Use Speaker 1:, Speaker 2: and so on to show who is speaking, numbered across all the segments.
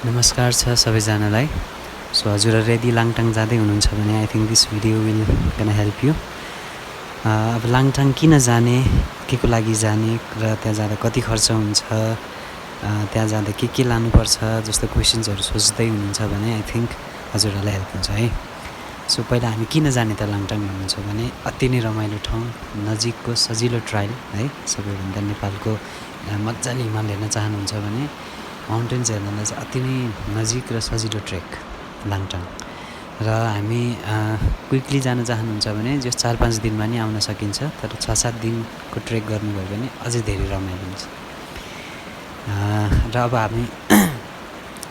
Speaker 1: नमस्कार छ सबैजनालाई। सो हजुरहरू यदि लाङटाङ जाँदै हुनुहुन्छ भने I think this video will gun help you. अब लाङटाङ किन जाने, के को लागि जाने र त्यहाँ जाँदा कति खर्च हुन्छ, त्यहाँ जाँदा के लानुपर्छ जस्तो क्वेसन्सहरू सोच्दै हुनुहुन्छ भने आई थिङ्क हजुरहरूलाई हेल्प हुन्छ है। सो पहिला हामी किन जाने त लाङटाङ भन्नुहुन्छ भने अति नै रमाइलो ठाउँ, नजिकको सजिलो ट्रायल है। सबैभन्दा नेपालको मजाले हिमाल हेर्न चाहनुहुन्छ भने माउन्टेन्स हेर्नलाई चाहिँ अति नै नजिक र सजिलो ट्रेक लाङटाङ। र हामी क्विकली जान चाहनुहुन्छ भने जो 4-5 दिनमा नि आउन सकिन्छ, तर 6-7 दिनको ट्रेक गर्नुभयो भने अझै धेरै रमाइलो हुन्छ। र अब हामी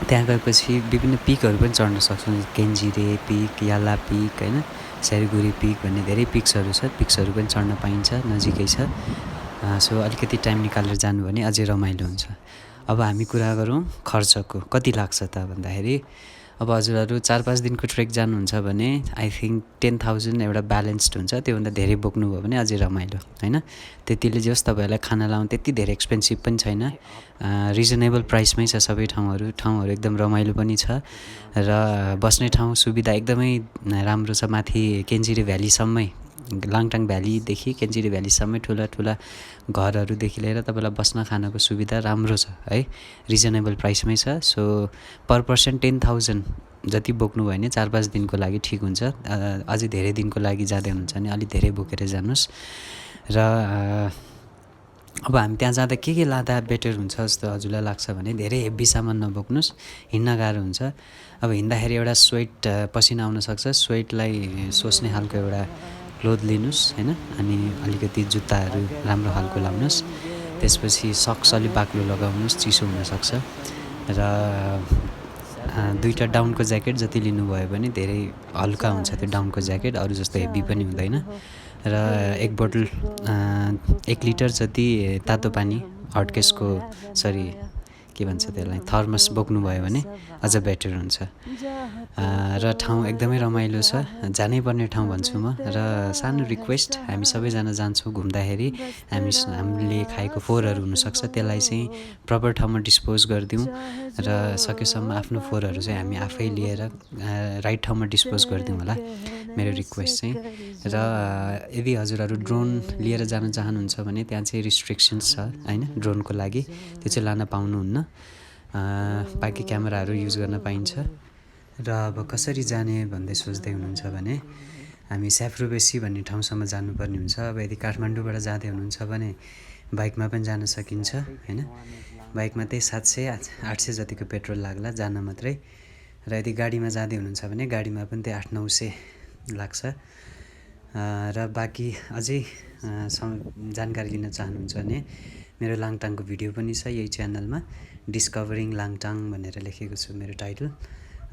Speaker 1: त्यहाँ गएपछि विभिन्न पिकहरू पनि चढ्न सक्छौँ। केन्जिरे पिक, याला पिक होइन, सेरगुरी पिक भन्ने धेरै पिक्सहरू छ। पिक्सहरू पनि चढ्न पाइन्छ, नजिकै छ। सो अलिकति टाइम निकालेर जानु भने अझै रमाइलो हुन्छ। अब हामी कुरा गरौँ खर्चको, कति लाग्छ त भन्दाखेरि अब हजुरहरू 4-5 दिनको ट्रेक जानुहुन्छ भने आई थिङ्क 10,000 एउटा ब्यालेन्स्ड हुन्छ। त्योभन्दा धेरै बोक्नुभयो भने अझै रमाइलो होइन। त्यतिले जे होस् तपाईँहरूलाई खाना लाउनु त्यति धेरै एक्सपेन्सिभ पनि छैन, रिजनेबल प्राइसमै छ सबै ठाउँहरू एकदम रमाइलो पनि छ र बस्ने ठाउँ सुविधा एकदमै राम्रो छ। माथि केन्जिरे भ्यालीसम्मै, लाङटाङ भ्यालीदेखि केन्जिरे भ्यालीसम्मै ठुला ठुला घरहरूदेखि लिएर तपाईँलाई बस्न खानको सुविधा राम्रो छ है, रिजनेबल प्राइसमै छ। सो पर पर्सन 10,000 जति बोक्नुभयो भने 4-5 दिनको लागि ठिक हुन्छ। अझै धेरै दिनको लागि जाँदै हुनुहुन्छ भने अलिक धेरै बोकेर जानुहोस्। र अब हामी त्यहाँ जाँदा के लाँदा बेटर हुन्छ जस्तो हजुरलाई लाग्छ भने धेरै हेभी सामान नबोक्नुहोस्, हिँड्न गाह्रो हुन्छ। अब हिँड्दाखेरि एउटा स्वेट पसिना आउनसक्छ, स्वेटलाई सोच्ने खालको एउटा क्लोथ लिनुहोस् होइन। अनि अलिकति जुत्ताहरू राम्रो खालको लाउनुहोस्। त्यसपछि सक्स अलिक बाक्लो लगाउनुहोस्, चिसो हुनसक्छ। र 2टा डाउनको ज्याकेट जति लिनुभयो भने धेरै हल्का हुन्छ त्यो डाउनको ज्याकेट, अरू जस्तो हेभी पनि हुँदैन। र 1 लिटर जति तातो पानी हटकेसको के भन्छ त्यसलाई, थर्मस बोक्नुभयो भने अझ बेटर हुन्छ। र ठाउँ एकदमै रमाइलो छ, जानै पर्ने ठाउँ भन्छु म। र सानो रिक्वेस्ट, हामी सबैजना जान्छौँ घुम्दाखेरि हामीले खाएको फोहोरहरू हुनसक्छ, त्यसलाई चाहिँ प्रपर ठाउँमा डिस्पोज गरिदिउँ र सकेसम्म आफ्नो फोहोरहरू चाहिँ हामी आफै लिएर राइट ठाउँमा डिस्पोज गरिदिउँ होला, मेरो रिक्वेस्ट चाहिँ। र यदि हजुरहरू ड्रोन लिएर जान चाहनुहुन्छ भने त्यहाँ चाहिँ रिस्ट्रिक्सन्स छ होइन ड्रोनको लागि, त्यो चाहिँ लान पाउनुहुन्न। बाँकी क्यामेराहरू युज गर्न पाइन्छ। र अब कसरी जाने भन्दै सोच्दै हुनुहुन्छ भने हामी स्याफ्रुबेसी भन्ने ठाउँसम्म जानुपर्ने हुन्छ। अब यदि काठमाडौँबाट जाँदै हुनुहुन्छ भने बाइकमा पनि जान सकिन्छ होइन। बाइकमा त्यही 700-800 जतिको पेट्रोल लाग्ला जान मात्रै। र यदि गाडीमा जाँदै हुनुहुन्छ भने गाडीमा पनि त्यही 800-900 लाग्छ। र बाँकी अझै जानकारी लिन चाहनुहुन्छ भने मेरो लाङटाङको भिडियो पनि छ यही च्यानलमा, डिस्कभरिङ लाङटाङ भनेर लेखेको छु मेरो टाइटल।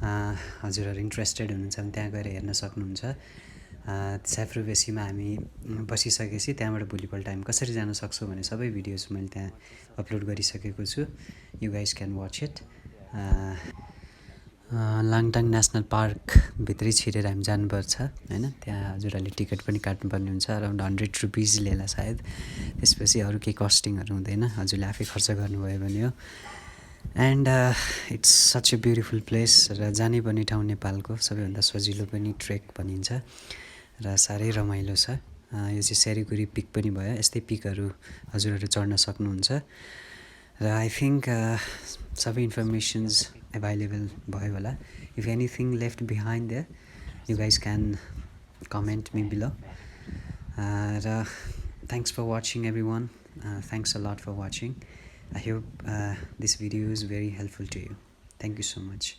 Speaker 1: हजुरहरू इन्ट्रेस्टेड हुनुहुन्छ भने त्यहाँ गएर हेर्न सक्नुहुन्छ। स्याफ्रुबेसीमा हामी बसिसकेपछि त्यहाँबाट भोलिपल्ट हामी कसरी जान सक्छौँ भने सबै भिडियोज मैले त्यहाँ अपलोड गरिसकेको छु, you guys can watch it. Langtang national पार्कभित्रै छिरेर हामी जानुपर्छ होइन। त्यहाँ हजुरहरूले टिकट पनि काट्नुपर्ने हुन्छ, अराउन्ड 100 रुपिज लिएला सायद। त्यसपछि अरू केही कस्टिङहरू हुँदैन, हजुरले आफै खर्च गर्नुभयो भने हो। And it's such A beautiful place र जानै पर्ने ठाउँ नेपालको सबैभन्दा सजिलो पनि ट्रेक भनिन्छ र साह्रै रमाइलो छ। यो चाहिँ सेरगुरी पिक पनि भयो, यस्तै पिकहरू हजुरहरू चढ्न सक्नुहुन्छ। र आई थिङ्क सबै इन्फर्मेसन्स एभाइलेबल भयो होला। If anything left behind there you guys can comment me below. र thanks for watching everyone, thanks a lot for watching. I hope this video is very helpful to you. Thank you so much.